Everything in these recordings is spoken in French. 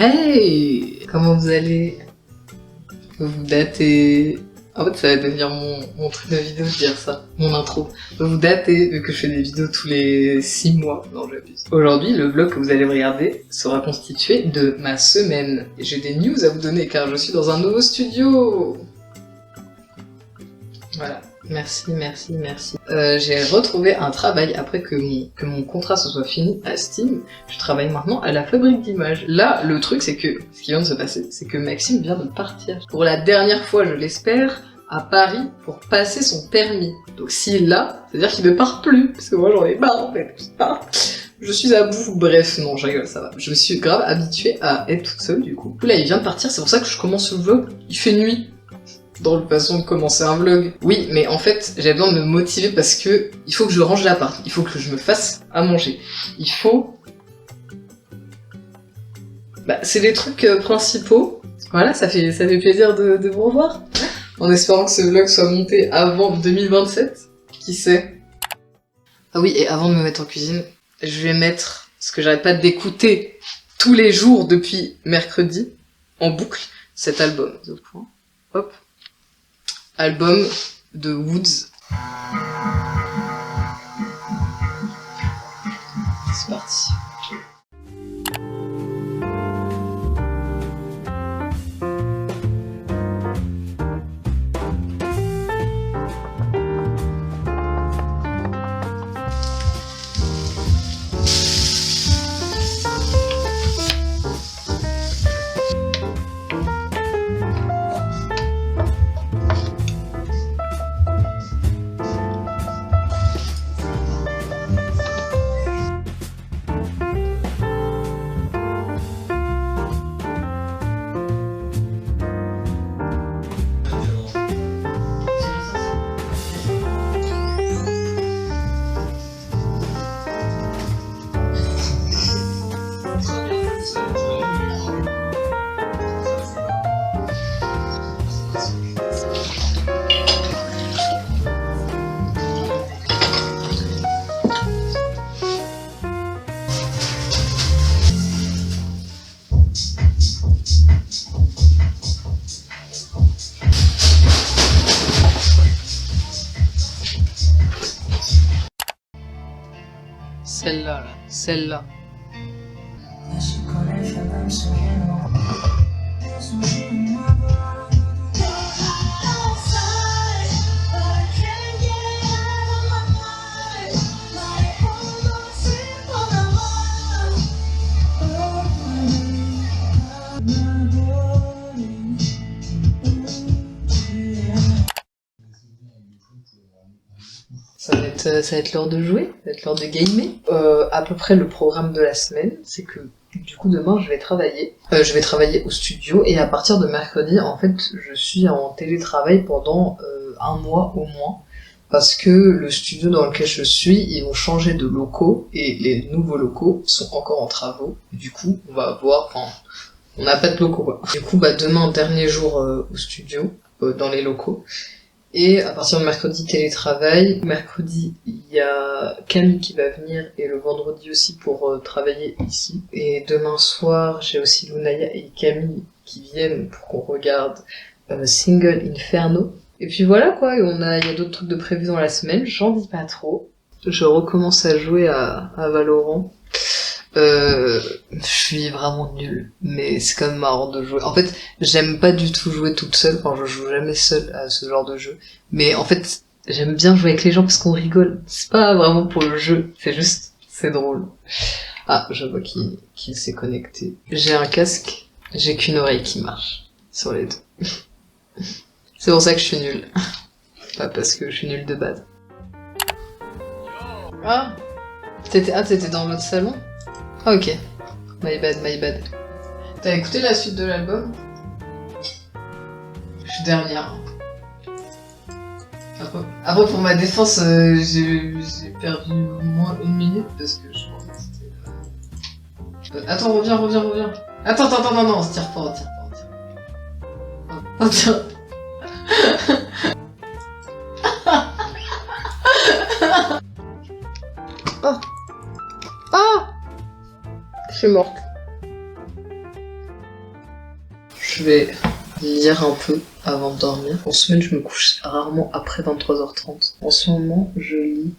Hey! Comment vous allez? Vous datez... En fait, ça va devenir mon truc de vidéo de dire ça, mon intro. Vous datez, vu que je fais des vidéos tous les 6 mois. Non, j'abuse. Aujourd'hui, le vlog que vous allez regarder sera constitué de ma semaine. Et j'ai des news à vous donner car je suis dans un nouveau studio. Voilà. Merci. J'ai retrouvé un travail après que mon contrat se soit fini à Steam. Je travaille maintenant à la fabrique d'images. Là, le truc, c'est que ce qui vient de se passer, c'est que Maxime vient de partir. Pour la dernière fois, je l'espère, à Paris pour passer son permis. Donc s'il l'a, c'est-à-dire qu'il ne part plus. Parce que moi, j'en ai marre, en fait. Je suis à bout. Bref, non, je rigole, ça va. Je me suis grave habituée à être toute seule, du coup. Là, il vient de partir, c'est pour ça que je commence le vlog. Il fait nuit. Drôle façon de commencer un vlog. Oui, mais en fait, j'ai besoin de me motiver parce que il faut que je range l'appart, il faut que je me fasse à manger. Il faut... c'est les trucs principaux. Voilà, ça fait plaisir de vous revoir. En espérant que ce vlog soit monté avant 2027. Qui sait? Ah oui, et avant de me mettre en cuisine, je vais mettre ce que j'arrête pas d'écouter tous les jours depuis mercredi, en boucle, cet album. Hop. Album de Woods. C'est parti. Celle-là. Ça va être l'heure de jouer, ça va être l'heure de gamer. À peu près le programme de la semaine, c'est que du coup demain je vais travailler. Je vais travailler au studio et à partir de mercredi, en fait, je suis en télétravail pendant 1 mois au moins. Parce que le studio dans lequel je suis, ils vont changer de locaux et les nouveaux locaux sont encore en travaux. Du coup, on va avoir, on n'a pas de locaux quoi. Du coup, demain, dernier jour au studio, dans les locaux. Et à partir de mercredi, télétravail. Mercredi, il y a Camille qui va venir et le vendredi aussi pour travailler ici. Et demain soir, j'ai aussi Lunaya et Camille qui viennent pour qu'on regarde Single Inferno. Et puis voilà quoi, il y a d'autres trucs de prévus dans la semaine, j'en dis pas trop. Je recommence à jouer à Valorant. Je suis vraiment nulle, mais c'est quand même marrant de jouer. En fait, j'aime pas du tout jouer toute seule, je joue jamais seule à ce genre de jeu. Mais en fait, j'aime bien jouer avec les gens parce qu'on rigole. C'est pas vraiment pour le jeu, c'est drôle. Ah, je vois qui s'est connecté. J'ai un casque, j'ai qu'une oreille qui marche sur les deux. C'est pour ça que je suis nulle. Pas parce que je suis nulle de base. Ah, t'étais dans l'autre salon? Ah ok, my bad. T'as écouté la suite de l'album? Je suis dernière. Après pour ma défense, j'ai perdu au moins 1 minute parce que je pense que c'était... Attends, reviens. Attends, non, on se tire pas. Oh, tiens. Oh. Je suis morte. Je vais lire un peu avant de dormir. En semaine, je me couche rarement après 23h30. En ce moment, je lis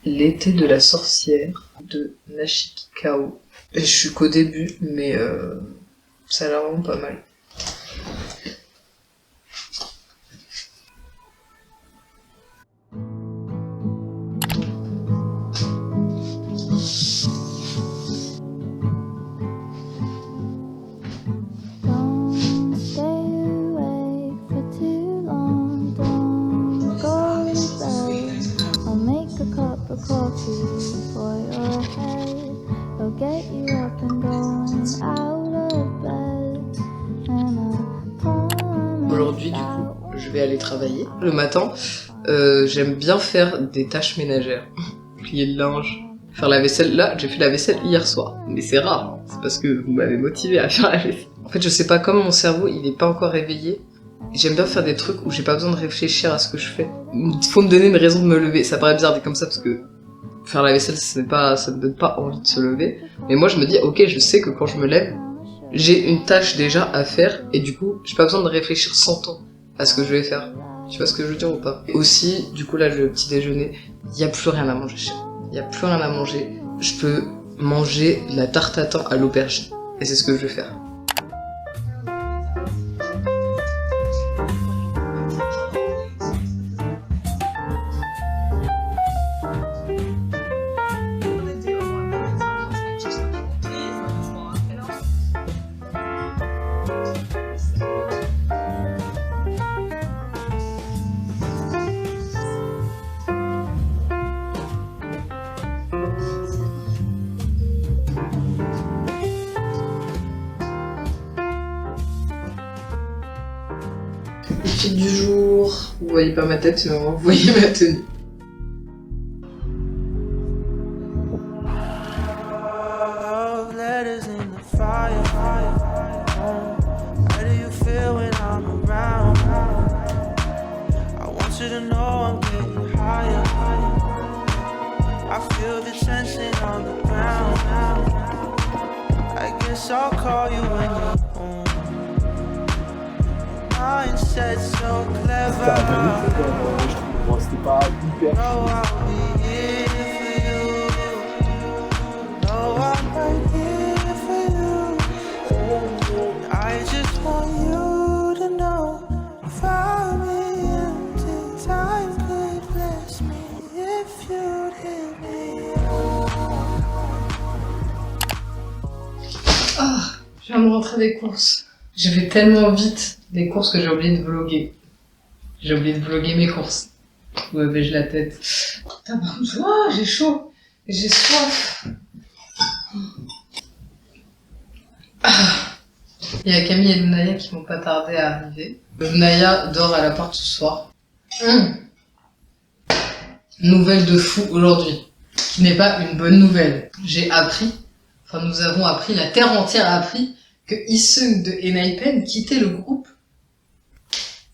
L'été de la sorcière de Nashiki Kao. Et je suis qu'au début, mais ça a l'air vraiment pas mal. Aujourd'hui, du coup, je vais aller travailler. Le matin, j'aime bien faire des tâches ménagères. Plier le linge, faire la vaisselle. Là, j'ai fait la vaisselle hier soir. Mais c'est rare, hein. C'est parce que vous m'avez motivé à faire la vaisselle. En fait, je sais pas, comme mon cerveau, il est pas encore réveillé. J'aime bien faire des trucs où j'ai pas besoin de réfléchir à ce que je fais. Il faut me donner une raison de me lever. Ça paraît bizarre dit comme ça parce que faire la vaisselle, ça me donne pas envie de se lever. Mais moi, je me dis, ok, je sais que quand je me lève, j'ai une tâche déjà à faire et du coup, j'ai pas besoin de réfléchir 100 ans à ce que je vais faire. Tu vois ce que je veux dire ou pas? Aussi, du coup, là, le petit déjeuner, il y a plus rien à manger chez moi. Il y a plus rien à manger. Je peux manger la tarte à thym à l'aubergine. Et c'est ce que je vais faire. Le fil du jour, vous voyez pas ma tête, mais vous voyez ma tenue. C'était pas hyper Ah, je viens de rentrer des courses. Je vais tellement vite des courses que j'ai oublié de vlogger. J'ai oublié de vlogger mes courses. Ouais, mais j'ai la tête. Putain, par contre, oh, j'ai chaud. J'ai soif. Ah. Il y a Camille et Lunaya qui vont pas tarder à arriver. Lunaya dort à la porte ce soir. Nouvelle de fou aujourd'hui. Qui n'est pas une bonne nouvelle. Nous avons appris, la terre entière a appris que Isung de Enhypen quittait le groupe.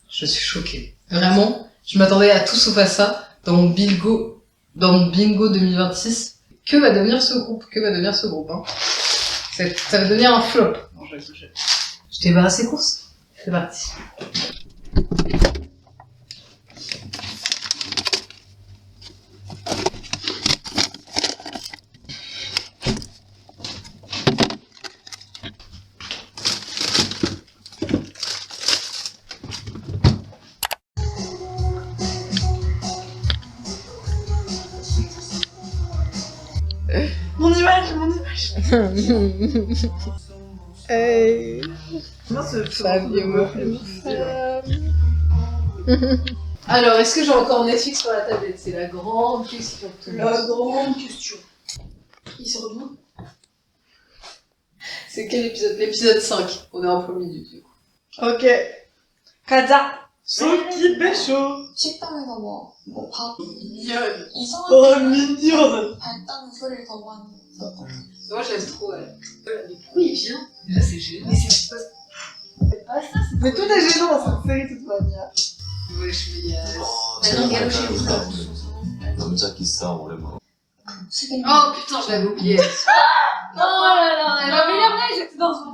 Je suis choquée. Vraiment, je m'attendais à tout sauf à ça dans mon bingo 2026. Que va devenir ce groupe hein? Ça va devenir un flop. Non, je t'ai débarrassé courses. C'est parti. Mon image. Hey. Alors, est-ce que j'ai encore Netflix sur la tablette? C'est la grande question. La grande question. Il sort d'où? C'est quel épisode? L'épisode 5. On est en premier du coup. Ok. Kaza. Soki Bécho. 식당에서 뭐 밥 Mignonne. 이상한 Oh, mignonne. 발다는 소리를 더 많이 듣고 Moi, je laisse trop, elle. Mais pourquoi il vient? Là, c'est gênant. Mais c'est pas ça. Mais tout est gênant dans cette série, de toute manière. Wesh, mais il y a... maintenant Galouchi est où? 남자 기싸 오랜만. Oh putain, je l'avais oublié. Non, là, elle avait l'air j'étais dans son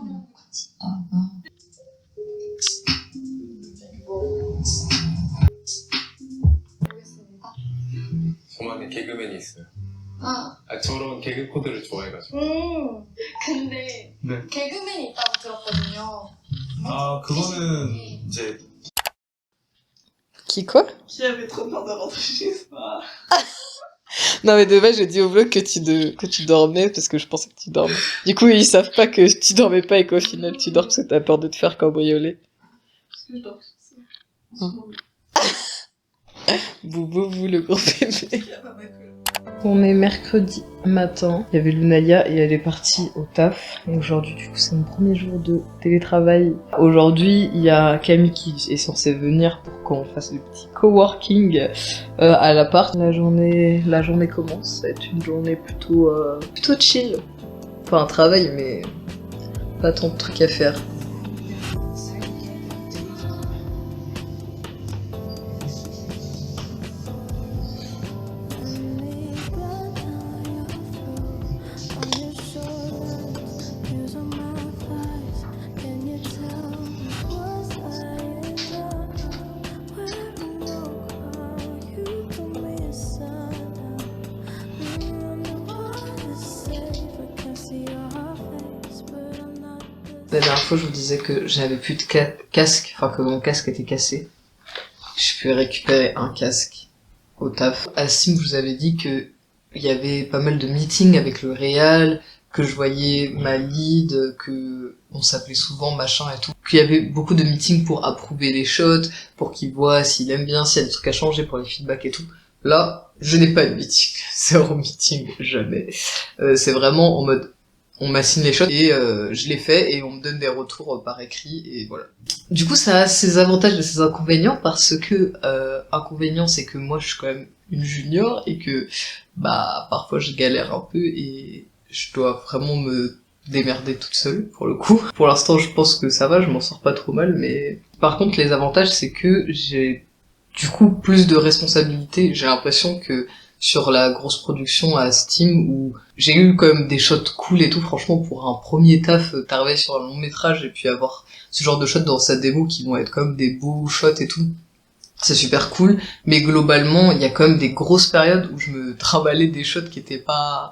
있어요. 아, 저런 개그 코드를 좋아해가지고. 근데 네. 개그맨이 있다고 들었거든요. 그거는 이제 Qui quoi? Qui avait trop peur de rentrer chez soi? Non mais de base j'ai dit au blog que tu dormais parce que je pensais que tu dormais. Du coup ils savent pas que tu dormais pas et qu'au final tu dors parce que t'as peur de te faire cambrioler. Parce que je dors comme ça. Boubou le gros bébé. Il y a pas ma queue. On est mercredi matin, il y avait Lunalia et elle est partie au taf. Et aujourd'hui, du coup, c'est mon premier jour de télétravail. Aujourd'hui, il y a Camille qui est censée venir pour qu'on fasse le petit coworking à l'appart. La journée commence, ça va être une journée plutôt chill. Enfin, un travail, mais pas tant de trucs à faire. La dernière fois, je vous disais que j'avais plus de casque, enfin que mon casque était cassé. Je peux récupérer un casque au taf. À Sim, je vous avais dit que il y avait pas mal de meetings avec le réal, que je voyais ma lead, que on s'appelait souvent machin et tout. Qu'il y avait beaucoup de meetings pour approuver les shots, pour qu'il voit s'il aime bien, s'il y a des trucs à changer pour les feedbacks et tout. Là, je n'ai pas de meeting. Zéro meeting, jamais. C'est vraiment en mode on m'assigne les shots et je les fais et on me donne des retours par écrit et voilà. Du coup, ça a ses avantages et ses inconvénients parce que inconvénient c'est que moi je suis quand même une junior et que bah parfois je galère un peu et je dois vraiment me démerder toute seule pour le coup. Pour l'instant, je pense que ça va, je m'en sors pas trop mal, mais par contre les avantages c'est que j'ai du coup plus de responsabilités. J'ai l'impression que sur la grosse production à Steam où j'ai eu quand même des shots cool et tout, franchement pour un premier taf, t'arriver sur un long métrage et puis avoir ce genre de shots dans sa démo qui vont être comme des beaux shots et tout, c'est super cool, mais globalement il y a quand même des grosses périodes où je me trimballais des shots qui étaient pas...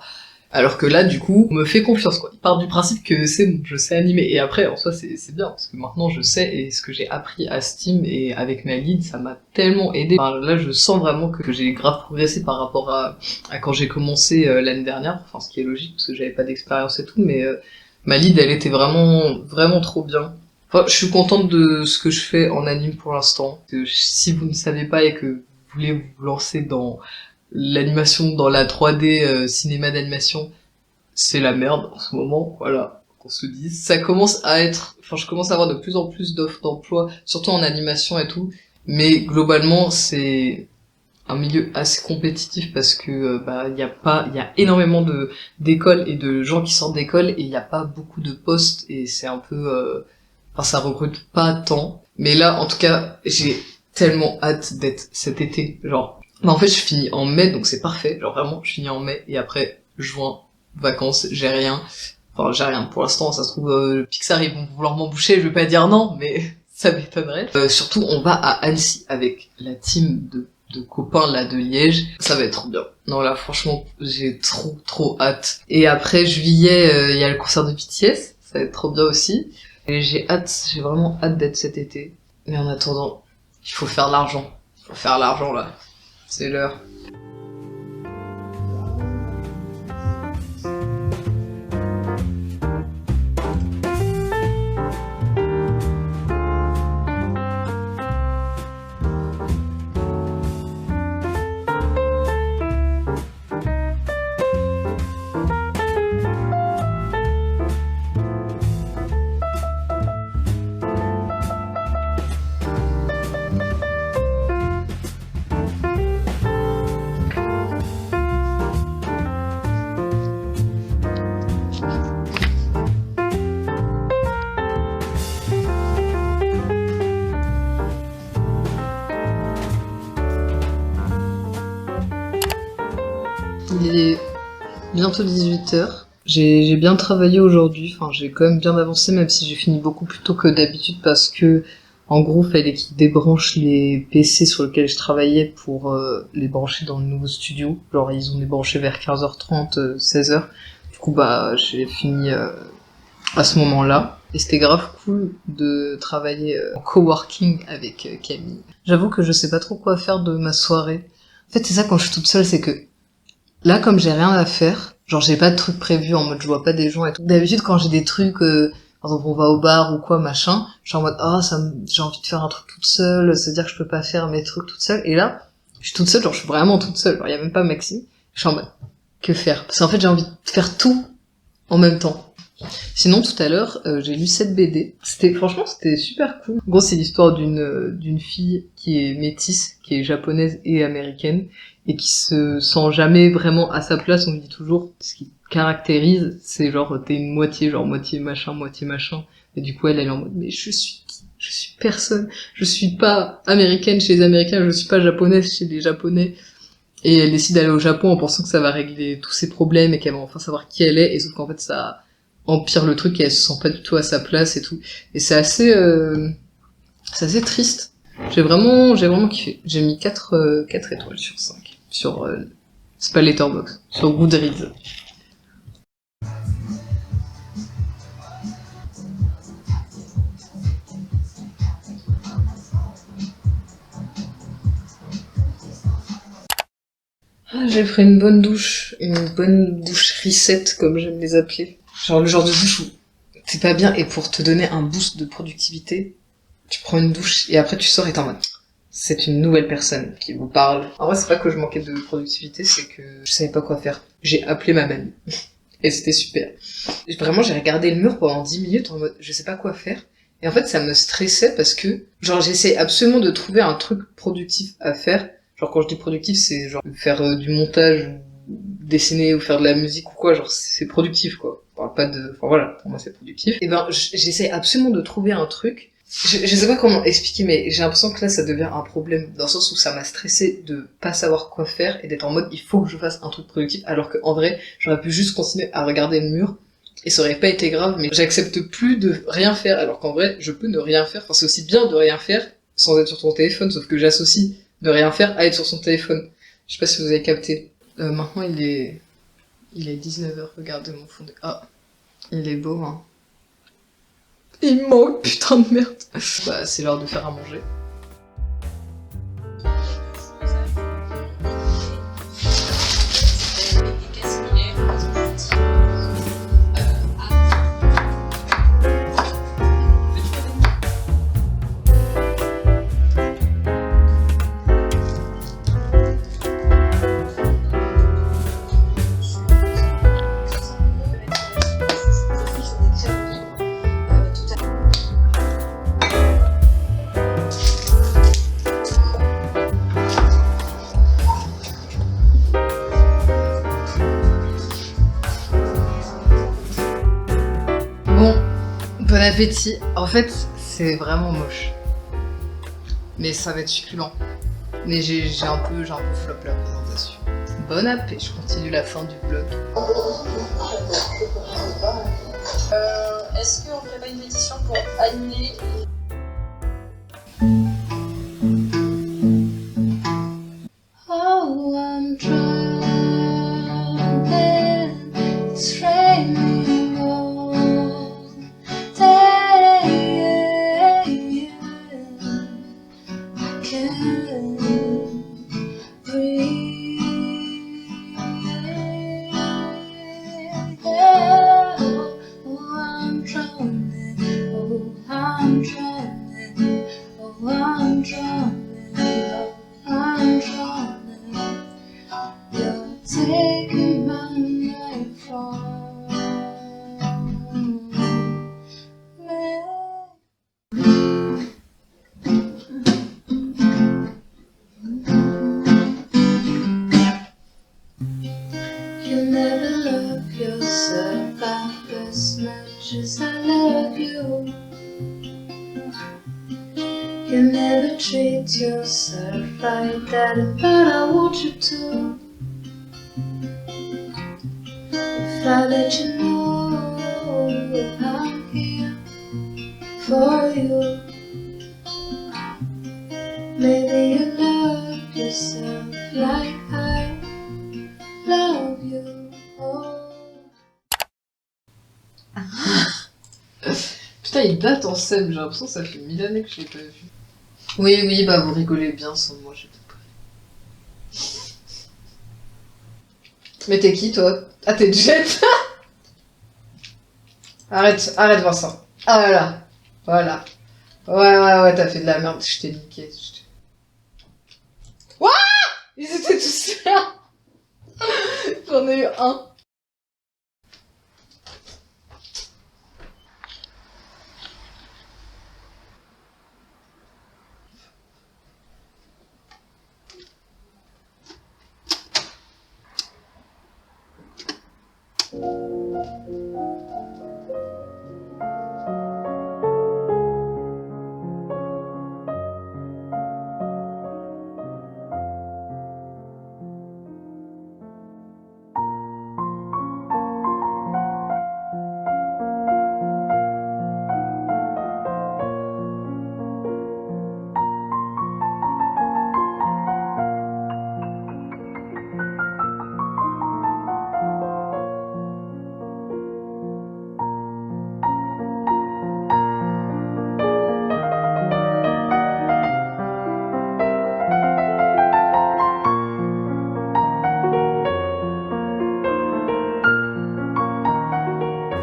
Alors que là, du coup, on me fait confiance, quoi. Il part du principe que c'est bon, je sais animer. Et après, en soi, c'est bien, parce que maintenant, je sais, et ce que j'ai appris à Steam et avec ma lead, ça m'a tellement aidé. Enfin, là, je sens vraiment que j'ai grave progressé par rapport à quand j'ai commencé l'année dernière. Enfin, ce qui est logique, parce que j'avais pas d'expérience et tout, mais ma lead, elle était vraiment trop bien. Enfin, je suis contente de ce que je fais en anime pour l'instant. Si vous ne savez pas et que vous voulez vous lancer dans l'animation, dans la 3D cinéma d'animation, c'est la merde en ce moment, voilà, qu'on se dise. Ça commence à être... Enfin, je commence à avoir de plus en plus d'offres d'emploi, surtout en animation et tout, mais globalement, c'est un milieu assez compétitif parce que il y a énormément d'écoles et de gens qui sortent d'école et il y a pas beaucoup de postes et c'est un peu... Enfin, ça recrute pas tant. Mais là, en tout cas, j'ai tellement hâte d'être cet été, genre... Bah en fait je finis en mai donc c'est parfait, genre vraiment je finis en mai et après juin, vacances, j'ai rien. Enfin j'ai rien pour l'instant, ça se trouve Pixar ils vont vouloir m'embaucher, je vais pas dire non mais ça m'étonnerait. Surtout on va à Annecy avec la team de copains là de Liège, ça va être trop bien. Non là franchement j'ai trop hâte. Et après juillet il y a le concert de BTS, ça va être trop bien aussi. Et j'ai vraiment hâte d'être cet été. Mais en attendant, il faut faire l'argent. Il faut faire l'argent là. C'est l'heure. Il est bientôt 18h. J'ai bien travaillé aujourd'hui, enfin j'ai quand même bien avancé même si j'ai fini beaucoup plus tôt que d'habitude parce que En gros, fallait qu'ils débranchent les PC sur lesquels je travaillais pour les brancher dans le nouveau studio. Genre, ils ont débranché vers 15h30, 16h. Du coup, bah, j'ai fini à ce moment-là. Et c'était grave cool de travailler en coworking avec Camille. J'avoue que je sais pas trop quoi faire de ma soirée. En fait, c'est ça quand je suis toute seule, c'est que là, comme j'ai rien à faire, genre j'ai pas de trucs prévus en mode je vois pas des gens et tout. D'habitude, quand j'ai des trucs, par exemple on va au bar ou quoi, machin, je suis en mode j'ai envie de faire un truc toute seule, c'est-à-dire que je peux pas faire mes trucs toute seule. Et là, je suis toute seule, genre je suis vraiment toute seule, genre y a même pas Maxime. Je suis en mode que faire? Parce qu'en fait j'ai envie de faire tout en même temps. Sinon, tout à l'heure, j'ai lu cette BD. Franchement, c'était super cool. En gros, c'est l'histoire d'une fille qui est métisse, qui est japonaise et américaine, et qui se sent jamais vraiment à sa place. On dit toujours, ce qui caractérise, c'est genre, t'es une moitié, genre moitié machin, moitié machin. Et du coup, elle est en mode, mais je suis qui? Je suis personne. Je suis pas américaine chez les Américains, je suis pas japonaise chez les Japonais. Et elle décide d'aller au Japon en pensant que ça va régler tous ses problèmes et qu'elle va enfin savoir qui elle est, et sauf qu'en fait, ça empire le truc et elle se sent pas du tout à sa place et tout. Et c'est assez triste. J'ai vraiment kiffé. J'ai mis 4 étoiles sur 5. Sur, c'est pas Letterboxd, sur Goodreads. J'ai pris une bonne douche reset comme j'aime les appeler. Genre le genre de douche où t'es pas bien et pour te donner un boost de productivité, tu prends une douche et après tu sors et t'es en mode c'est une nouvelle personne qui vous parle. En vrai c'est pas que je manquais de productivité, c'est que je savais pas quoi faire. J'ai appelé ma mamie et c'était super. Vraiment j'ai regardé le mur pendant 10 minutes en mode je sais pas quoi faire. Et en fait ça me stressait parce que genre j'essaie absolument de trouver un truc productif à faire. Genre quand je dis productif c'est genre faire du montage, dessiner ou faire de la musique ou quoi, genre c'est productif quoi. On parle pas de... Enfin voilà, pour moi c'est productif. Et ben j'essaie absolument de trouver un truc. Je sais pas comment expliquer, mais j'ai l'impression que là ça devient un problème dans le sens où ça m'a stressé de pas savoir quoi faire et d'être en mode il faut que je fasse un truc productif, alors que en vrai j'aurais pu juste continuer à regarder le mur et ça aurait pas été grave, mais j'accepte plus de rien faire, alors qu'en vrai je peux ne rien faire. Enfin c'est aussi bien de rien faire sans être sur ton téléphone, sauf que j'associe de rien faire à être sur son téléphone. Je sais pas si vous avez capté. Maintenant il est 19h, regardez mon fond de... Ah, il est beau, hein. Il me manque, putain de merde. Bah, c'est l'heure de faire à manger. Bon appétit. En fait, c'est vraiment moche. Mais ça va être succulent. Mais j'ai un peu flop la présentation. Bon appétit, je continue la fin du vlog. Est-ce qu'on ferait pas une pétition pour annuler Oh, I'm drowning, it's raining all day. I can't breathe. Oh, I'm drowning. Oh, I'm drowning. Oh, I'm drowning. Oh, I'm drowning. You're taking my life from me. You'll never love yourself half as much as I love you. You'll never treat yourself like that, but I want you to. If I let you know I'm here for you. Maybe you love yourself like I love you. Oh. Putain, il date en scène, j'ai l'impression que ça fait 1000 années que je l'ai pas vu. Oui, oui, bah vous rigolez bien sans moi, j'ai pas. Mais t'es qui toi? Ah, t'es Jet. Arrête Vincent. Ah voilà. Voilà. Ouais, t'as fait de la merde, je t'ai niqué. Wouah! Ils étaient tous là. J'en ai eu un.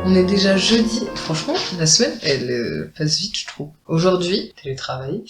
On est déjà jeudi. Franchement, la semaine, elle passe vite, je trouve. Aujourd'hui, télétravail.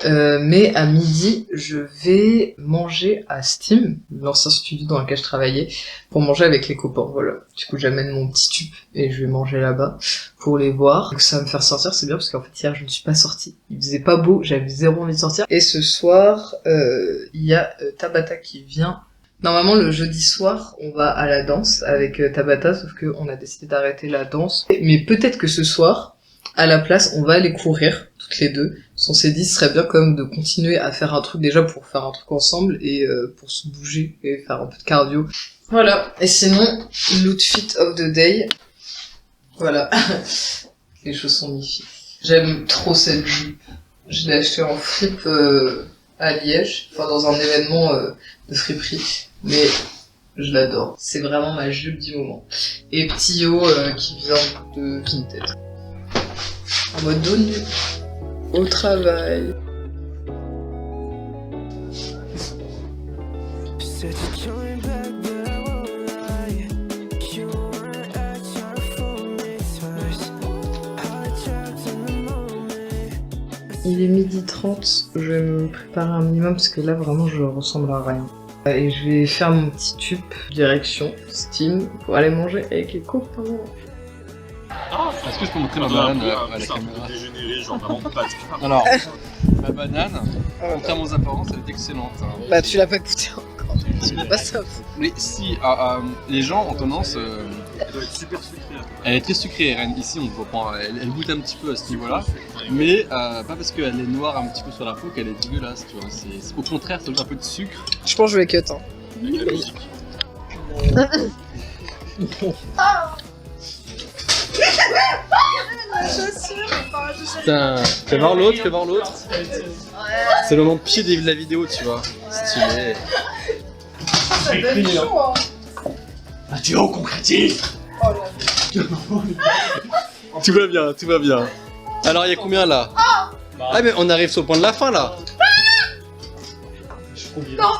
Mais à midi, je vais manger à Steam, l'ancien studio dans lequel je travaillais, pour manger avec les copains. Voilà. Du coup, j'amène mon petit tube et je vais manger là-bas pour les voir. Donc ça va me faire sortir, c'est bien parce qu'en fait, hier, je ne suis pas sortie. Il faisait pas beau, j'avais zéro envie de sortir. Et ce soir, il y a Tabata qui vient. Normalement, le jeudi soir, on va à la danse avec Tabata, sauf qu'on a décidé d'arrêter la danse. Mais peut-être que ce soir, à la place, on va aller courir, toutes les deux. On s'est dit, ce serait bien quand même de continuer à faire un truc, déjà pour faire un truc ensemble, et pour se bouger, et faire un peu de cardio. Voilà. Et sinon, l'outfit of the day. Voilà. Les chaussons mi-fit. J'aime trop cette jupe. Je l'ai achetée en flip à Liège, enfin dans un événement de friperie. Mais je l'adore. C'est vraiment ma jupe du moment. Et petit haut qui vient de Vinted. En mode dos nu. Au travail. Il est 12h30, je vais me préparer un minimum parce que là vraiment je ressemble à rien. Et je vais faire mon petit tube direction Steam pour aller manger avec les copains. Est-ce que je peux montrer ma banane à la caméra? Dégénéré, genre vraiment pas du tout. Alors, ma banane, contrairement aux apparences, elle est excellente. Bah tu l'as pas goûté encore, tu l'as pas ça. Mais si, les gens ont tendance... Elle doit être super sucrée. Elle est très sucrée, Rennes. Ici, on ne voit pas. Elle goûte un petit peu à ce niveau-là. Mais pas parce qu'elle est noire un petit peu sur la peau qu'elle est dégueulasse, tu vois. Au contraire, ça ajoute un peu de sucre. Je pense que je vais cut. Hein. Avec la musique. Putain, fais voir l'autre, fais voir l'autre. C'est le moment de pied de la vidéo, tu vois. Stylé. Ça donne chaud, hein. Ah, tu es concrétif. Tout va bien, tout va bien. Alors, il y a combien là? Ah, mais on arrive sur le point de la fin là. Non.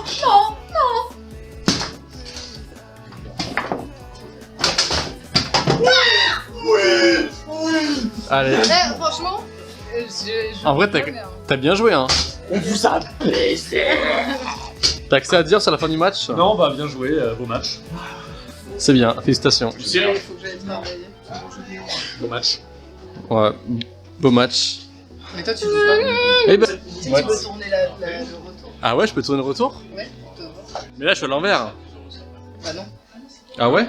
Allez. Franchement, En vrai, t'as bien joué, hein. On vous a baisé. T'as que ça à dire sur la fin du match? Non, bah bien joué, beau match. C'est bien, félicitations. Tu sais, il faut que j'aille travailler. beau match. Ouais, beau match. Mais toi, tu joues pas. Eh ben... Tu peux tourner le retour. Ah ouais, je peux tourner le retour? Ouais, pour te voir. Mais là, je suis à l'envers. Bah non. Ah ouais?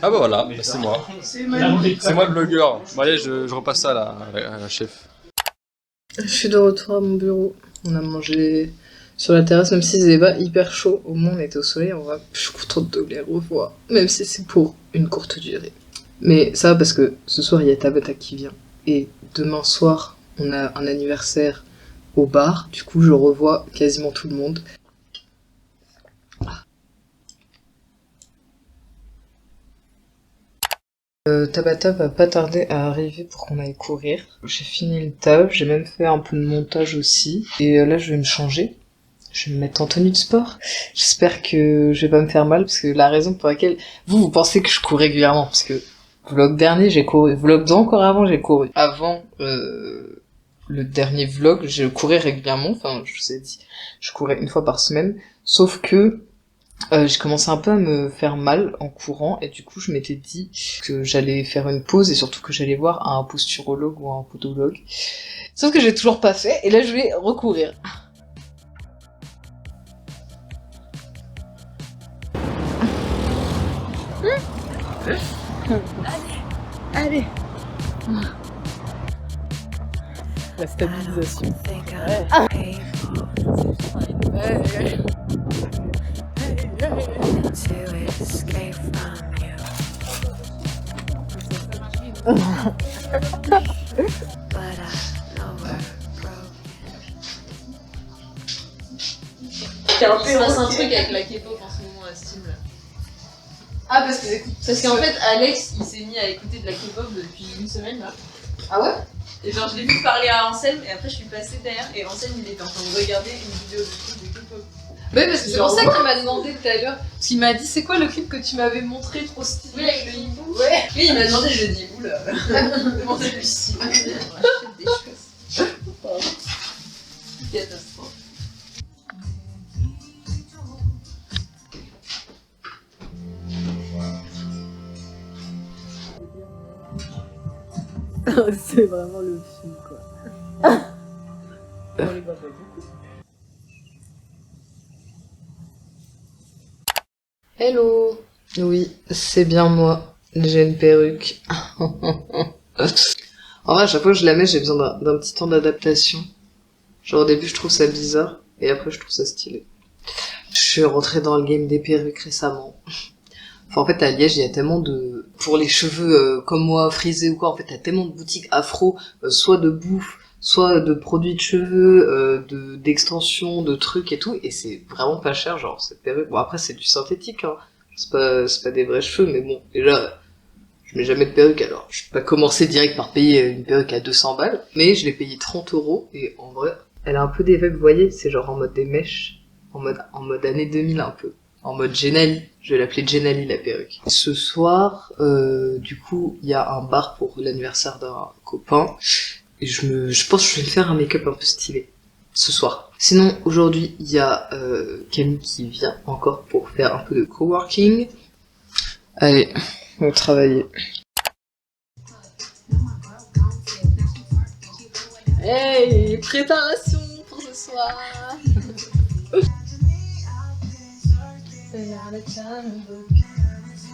Ah bah voilà, bah, c'est moi. C'est magnifique. C'est moi le blogueur. Bon allez, je repasse ça à la chef. Je suis de retour à mon bureau. On a mangé sur la terrasse, même si c'était pas hyper chaud. Au moins, on était au soleil. Je suis contente de les revoir, même si c'est pour une courte durée. Mais ça, parce que ce soir, il y a Tabata qui vient. Et demain soir, on a un anniversaire au bar. Du coup, je revois quasiment tout le monde. Tabata va pas tarder à arriver pour qu'on aille courir. J'ai fini le taf, j'ai même fait un peu de montage aussi. Et là, je vais me changer. Je vais me mettre en tenue de sport. J'espère que je vais pas me faire mal, parce que la raison pour laquelle vous pensez que je cours régulièrement, parce que vlog dernier, j'ai couru. Vlog d'encore avant, j'ai couru. Avant le dernier vlog, je courais régulièrement. Enfin, je vous ai dit, je courais une fois par semaine. Sauf que j'ai commencé un peu à me faire mal en courant, et du coup je m'étais dit que j'allais faire une pause et surtout que j'allais voir un posturologue ou un podologue. Sauf que j'ai toujours pas fait, et là je vais recourir. Allez. La stabilisation. Il se passe un truc avec la K-pop en ce moment à Steam. Là. Ah, parce que j'écoute. Parce qu'en fait, Alex, il s'est mis à écouter de la K-pop depuis une semaine là. Ah ouais? Et genre, je l'ai vu parler à Anselme, et après, je suis passée derrière, et Anselme, il était en train de regarder une vidéo de K-pop. Ouais, parce que c'est Genre, pour ça qu'il m'a demandé tout à l'heure. Parce qu'il m'a dit, c'est quoi le clip que tu m'avais montré trop stylé? Oui, avec le hibou. Ouais. Oui, il m'a demandé, je lui ai dit, oula, demandez-lui si. On achète des choses. Catastrophe. C'est vraiment le film, quoi. On les voit pas beaucoup. Hello. Oui, c'est bien moi. J'ai une perruque. En vrai, à chaque fois que je la mets, j'ai besoin d'un petit temps d'adaptation. Genre au début, je trouve ça bizarre, et après, je trouve ça stylé. Je suis rentrée dans le game des perruques récemment. Enfin, en fait, à Liège, il y a tellement de... Pour les cheveux comme moi, frisés ou quoi, en fait, t'as tellement de boutiques afro, soit de bouffe, soit de produits de cheveux, d'extensions, de trucs et tout, et c'est vraiment pas cher, genre, cette perruque. Bon, après, c'est du synthétique, hein. C'est pas des vrais cheveux, mais bon, déjà, je mets jamais de perruque, alors je vais pas commencer direct par payer une perruque à 200 balles, mais je l'ai payé 30 €, et en vrai, elle a un peu d'effet, vous voyez, c'est genre en mode des mèches, en mode année 2000 un peu. En mode Genali, je vais l'appeler Genali la perruque. Ce soir, du coup, il y a un bar pour l'anniversaire d'un copain, et je pense que je vais me faire un make-up un peu stylé, ce soir. Sinon, aujourd'hui, il y a Camille qui vient encore pour faire un peu de coworking. Allez, on va travailler. Hey, préparation pour ce soir.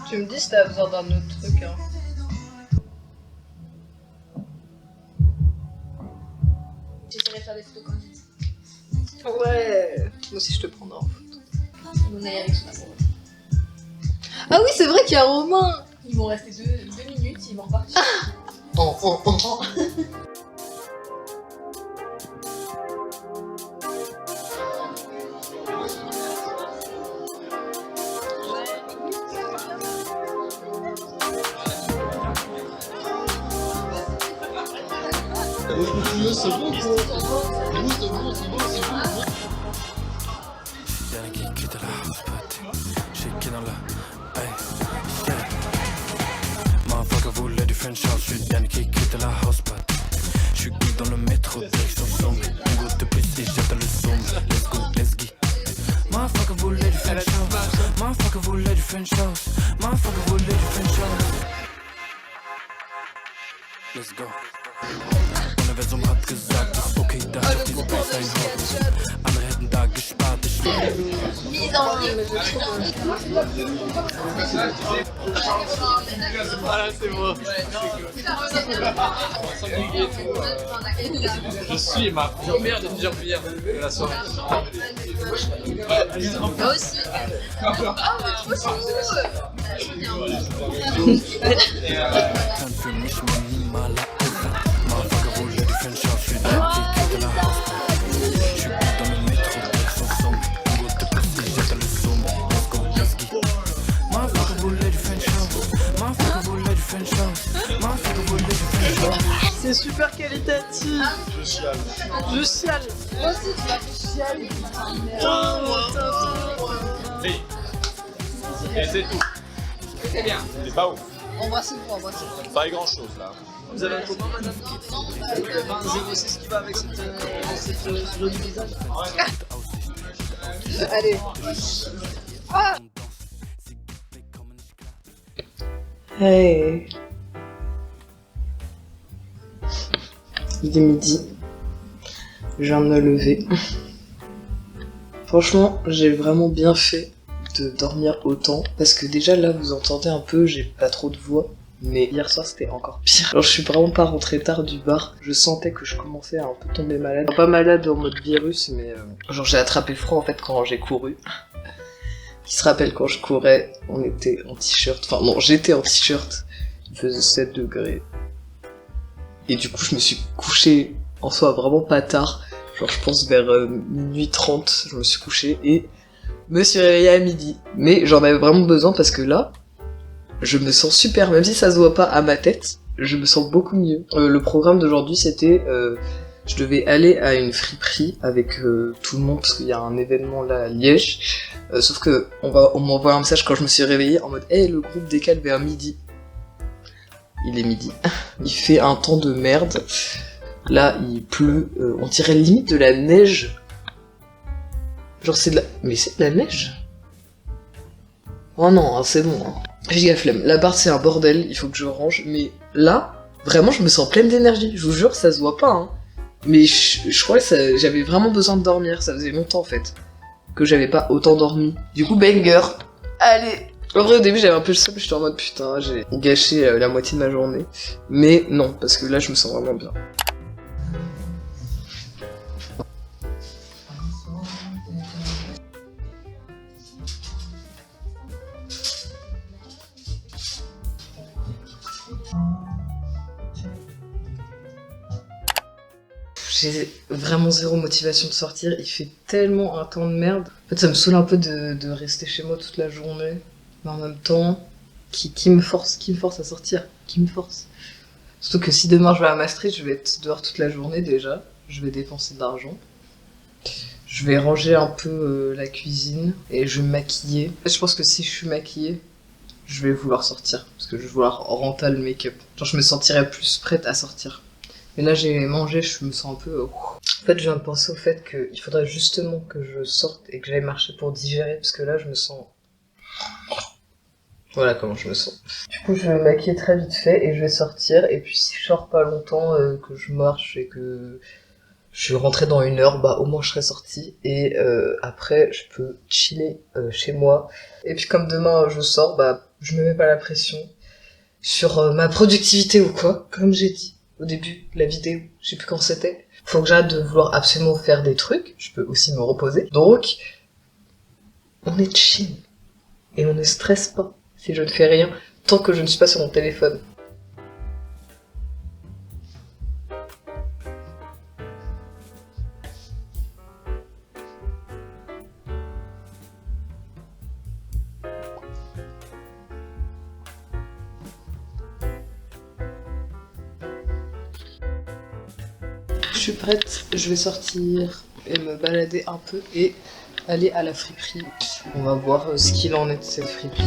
Tu me dis si t'as besoin d'un autre truc, hein. J'essaierai de faire des photos comme vite. Ouais. Moi aussi, je te prendrai en photo. On est avec ça. Ah oui, c'est vrai qu'il y a Romain. Ils vont rester 2 minutes, ils vont repartir. Oh. Motherfucker voulait du French house, je suis le dernier qui quitte la house pot. Je suis geek dans le métro, direction sombre. Une goutte de plus et jette le sombre. Let's go, let's go. Motherfucker voulait du French house. Motherfucker voulait du French house. Motherfucker voulait du French house. Let's go. Ohne wer zum hat gesagt, ist okay, da auf diesem Baseline Haupt. Andere hätten da gespart, ich Voilà, c'est moi. Je suis ma première de plusieurs bières de la soirée. Moi aussi. kann für mich minimaler Aufwand. Motherfucker voulait du French house, je suis le dernier qui quitte la house pot. super qualitatif. Je chiale. Je chiale. Moi aussi, tu vas chialer. Si. Et c'est tout. C'est bien. C'est pas ouf. Embrassez-vous, embrassez-vous. Pas grand chose là. Vous avez un commun, madame? 20,06 qui va avec cette joli visage. Allez. Hey. Il est midi. Je viens de me lever. Franchement, j'ai vraiment bien fait de dormir autant. Parce que déjà là, vous entendez un peu, j'ai pas trop de voix. Mais hier soir, c'était encore pire. Alors, je suis vraiment pas rentrée tard du bar. Je sentais que je commençais à un peu tomber malade. Pas malade en mode virus, mais genre j'ai attrapé froid en fait quand j'ai couru. Qui se rappelle quand je courais, on était en t-shirt. Enfin non, j'étais en t-shirt. Il faisait 7 degrés. Et du coup, je me suis couché en soi vraiment pas tard. Genre, je pense vers minuit 30, je me suis couché et me suis réveillée à midi. Mais j'en avais vraiment besoin parce que là, je me sens super. Même si ça se voit pas à ma tête, je me sens beaucoup mieux. Le programme d'aujourd'hui, c'était... je devais aller à une friperie avec tout le monde parce qu'il y a un événement là à Liège. Sauf que on m'envoie un message quand je me suis réveillée en mode « Hey, le groupe décale vers midi ». Il est midi. Il fait un temps de merde. Là, il pleut. On dirait limite de la neige. Genre c'est de la... Mais c'est de la neige? Oh non, hein, c'est bon. Hein. J'ai la flemme. L'appart c'est un bordel, il faut que je range. Mais là, vraiment, je me sens pleine d'énergie. Je vous jure, ça se voit pas. Hein. Mais je crois que j'avais vraiment besoin de dormir. Ça faisait longtemps en fait que j'avais pas autant dormi. Du coup, banger. Allez. En vrai, au début, j'avais un peu le seum, j'étais en mode putain, j'ai gâché la moitié de ma journée. Mais non, parce que là, je me sens vraiment bien. J'ai vraiment zéro motivation de sortir, il fait tellement un temps de merde. En fait, ça me saoule un peu de rester chez moi toute la journée. Mais en même temps, qui me force à sortir, qui me force. Surtout que si demain je vais à Maastricht, je vais être dehors toute la journée déjà, je vais dépenser de l'argent. Je vais ranger un peu la cuisine et je vais me maquiller. Je pense que si je suis maquillée, je vais vouloir sortir, parce que je vais vouloir renter le make-up. Genre je me sentirais plus prête à sortir. Mais là j'ai mangé, je me sens un peu... En fait je viens de penser au fait qu'il faudrait justement que je sorte et que j'aille marcher pour digérer, parce que là je me sens... Voilà comment je me sens. Du coup je vais me maquiller très vite fait et je vais sortir, et puis si je sors pas longtemps, que je marche et que je suis rentrée dans 1 heure, bah au moins je serai sortie, et après je peux chiller chez moi. Et puis comme demain je sors, bah je me mets pas la pression sur ma productivité ou quoi, comme j'ai dit au début de la vidéo, je sais plus quand c'était. Faut que j'arrête de vouloir absolument faire des trucs, je peux aussi me reposer. Donc, on est chill. Et on ne stresse pas si je ne fais rien, tant que je ne suis pas sur mon téléphone. Je suis prête, je vais sortir et me balader un peu et aller à la friperie. On va voir ce qu'il en est de cette friperie.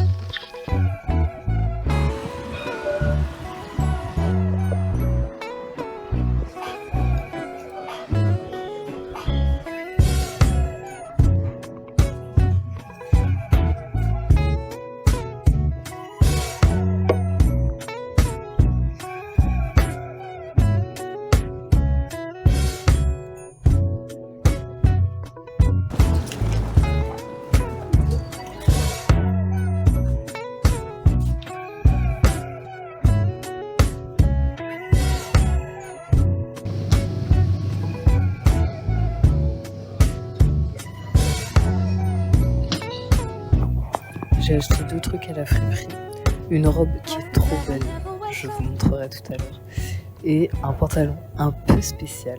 J'ai acheté 2 trucs à la friperie. Une robe qui est trop belle, je vous montrerai tout à l'heure. Et un pantalon un peu spécial.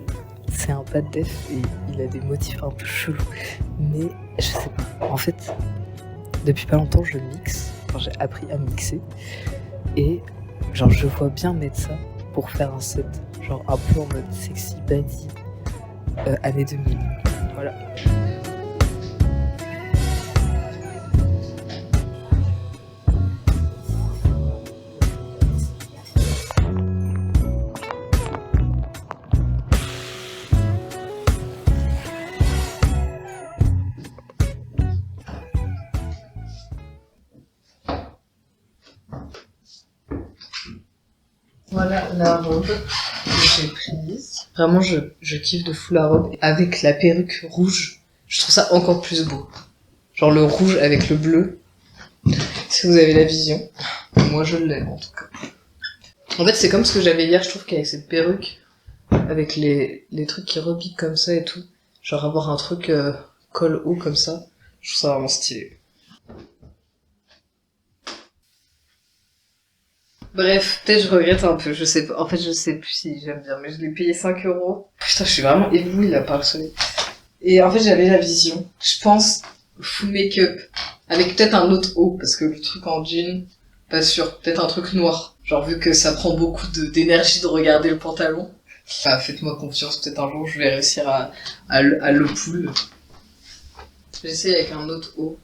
C'est un bas de def et il a des motifs un peu chelous. Mais je sais pas. En fait, depuis pas longtemps je mixe. Enfin, j'ai appris à mixer. Et genre je vois bien mettre ça pour faire un set. genre un peu en mode sexy baddie, année 2000. Voilà. Voilà la robe que j'ai prise. Vraiment, je kiffe de fou la robe. Avec la perruque rouge, je trouve ça encore plus beau. Genre le rouge avec le bleu. Si vous avez la vision. Moi, je l'ai en tout cas. En fait, c'est comme ce que j'avais hier, je trouve qu'avec cette perruque, avec les trucs qui repiquent comme ça et tout, genre avoir un truc col haut comme ça, je trouve ça vraiment stylé. Bref, peut-être je regrette un peu, je sais pas. En fait, je sais plus si j'aime bien, mais je l'ai payé 5 €. Putain, je suis vraiment éblouie là par le soleil. Et en fait, j'avais la vision. Je pense full make-up, avec peut-être un autre haut, parce que le truc en jean, pas sûr. Peut-être un truc noir. Genre, vu que ça prend beaucoup d'énergie de regarder le pantalon. Enfin, faites-moi confiance, peut-être un jour je vais réussir à le pull. J'essaye avec un autre haut.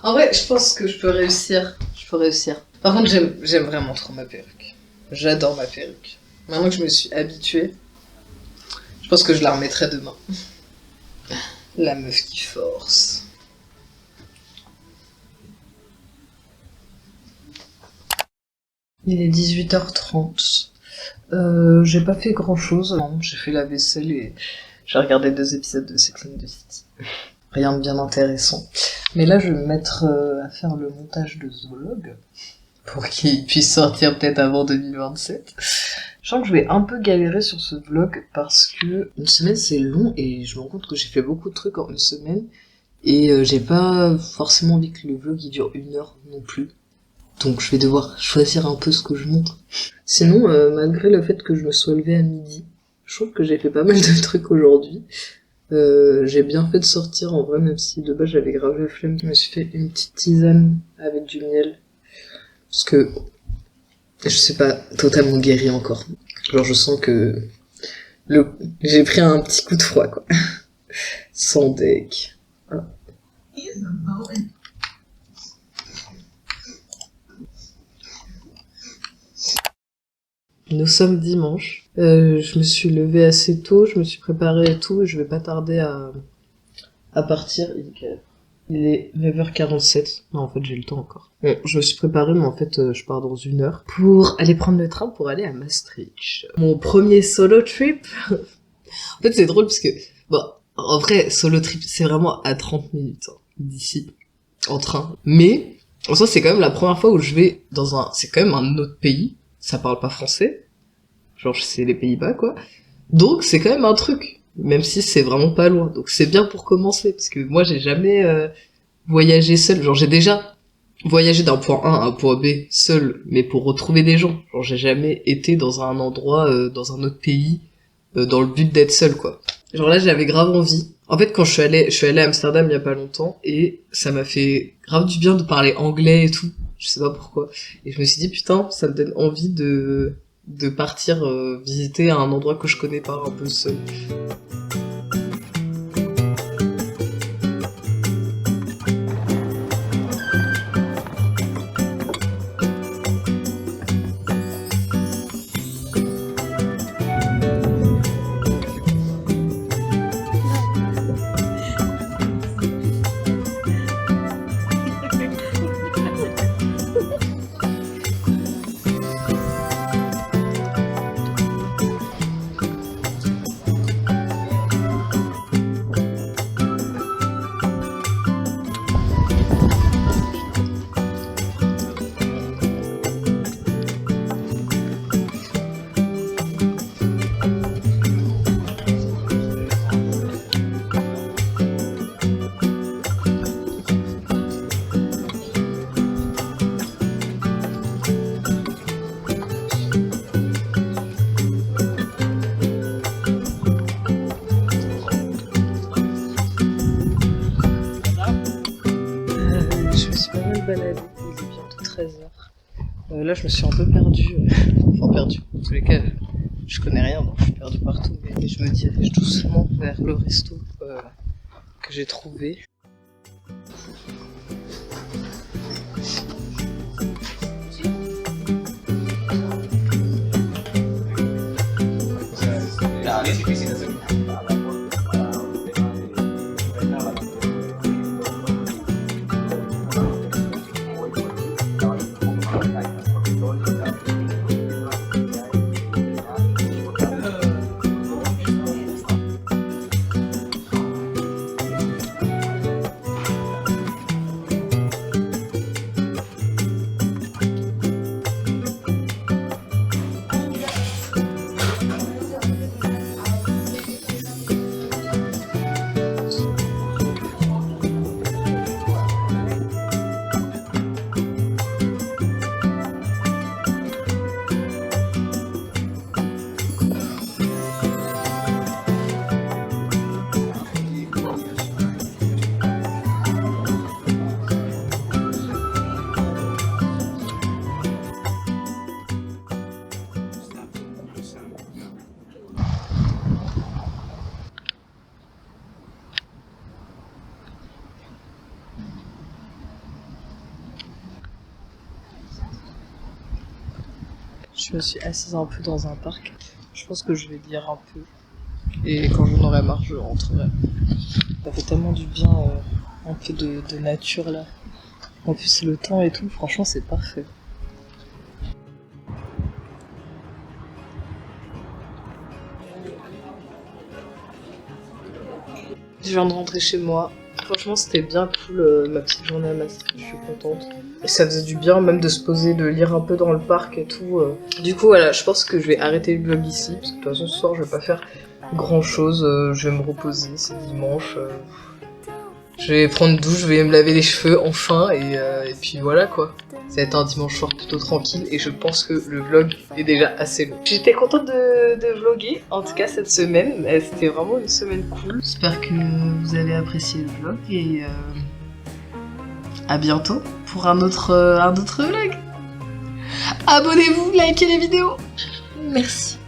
En vrai, je pense que je peux réussir. Par contre, j'aime vraiment trop ma perruque. J'adore ma perruque. Maintenant que je me suis habituée, je pense que je la remettrai demain. La meuf qui force. Il est 18h30. J'ai pas fait grand chose. Non, j'ai fait la vaisselle et j'ai regardé 2 épisodes de Sex and the City. Rien de bien intéressant. Mais là, je vais me mettre à faire le montage de ce vlog pour qu'il puisse sortir peut-être avant 2027. Je sens que je vais un peu galérer sur ce vlog parce que une semaine c'est long et je me rends compte que j'ai fait beaucoup de trucs en une semaine et j'ai pas forcément envie que le vlog il dure 1 heure non plus. Donc je vais devoir choisir un peu ce que je montre. Sinon, malgré le fait que je me sois levée à midi, je trouve que j'ai fait pas mal de trucs aujourd'hui. J'ai bien fait de sortir en vrai, même si de base j'avais grave la flemme. Je me suis fait une petite tisane avec du miel. Parce que je suis pas totalement guérie encore. Genre je sens que j'ai pris un petit coup de froid quoi. Sans deck. Voilà. Nous sommes dimanche. Je me suis levée assez tôt, je me suis préparée et tout, et je vais pas tarder à partir. Il est 9h47. Non, en fait, j'ai le temps encore. Bon, je me suis préparée, mais en fait, je pars dans 1 heure pour aller prendre le train pour aller à Maastricht. Mon premier solo trip. En fait, c'est drôle parce que, bon, en vrai, solo trip, c'est vraiment à 30 minutes hein, d'ici, en train. Mais, en soi, c'est quand même la première fois où je vais c'est quand même un autre pays. Ça parle pas français. Genre, c'est les Pays-Bas, quoi. Donc, c'est quand même un truc. Même si c'est vraiment pas loin. Donc, c'est bien pour commencer. Parce que moi, j'ai jamais voyagé seul. Genre, j'ai déjà voyagé d'un point A à un point B seul. Mais pour retrouver des gens. Genre, j'ai jamais été dans un endroit, dans un autre pays, dans le but d'être seul, quoi. Genre là, j'avais grave envie. En fait, quand je suis allée à Amsterdam il y a pas longtemps. Et ça m'a fait grave du bien de parler anglais et tout. Je sais pas pourquoi. Et je me suis dit, putain, ça me donne envie de partir visiter un endroit que je connais pas un peu seul. là je me suis un peu perdue. Enfin perdue. En tous les cas, je connais rien donc je suis perdue partout. Mais je me dirige doucement vers le resto que j'ai trouvé. Je me suis assise un peu dans un parc. Je pense que je vais lire un peu. Et quand j'en aurai marre, je rentrerai. Ça fait tellement du bien, un peu de nature là. En plus, le temps et tout, franchement, c'est parfait. Je viens de rentrer chez moi. Franchement, c'était bien cool, ma petite journée à Maastricht, je suis contente. Et ça faisait du bien, même de se poser, de lire un peu dans le parc et tout. Du coup, voilà, je pense que je vais arrêter le vlog ici, parce que de toute façon, ce soir, je vais pas faire grand chose. Je vais me reposer, c'est dimanche. Je vais prendre une douche, je vais me laver les cheveux, enfin, et puis voilà, quoi. Ça va être un dimanche soir plutôt tranquille, et je pense que le vlog est déjà assez long. J'étais contente de vlogger, en tout cas cette semaine. C'était vraiment une semaine cool. J'espère que vous avez apprécié le vlog, et à bientôt pour un autre vlog. Abonnez-vous, likez les vidéos. Merci.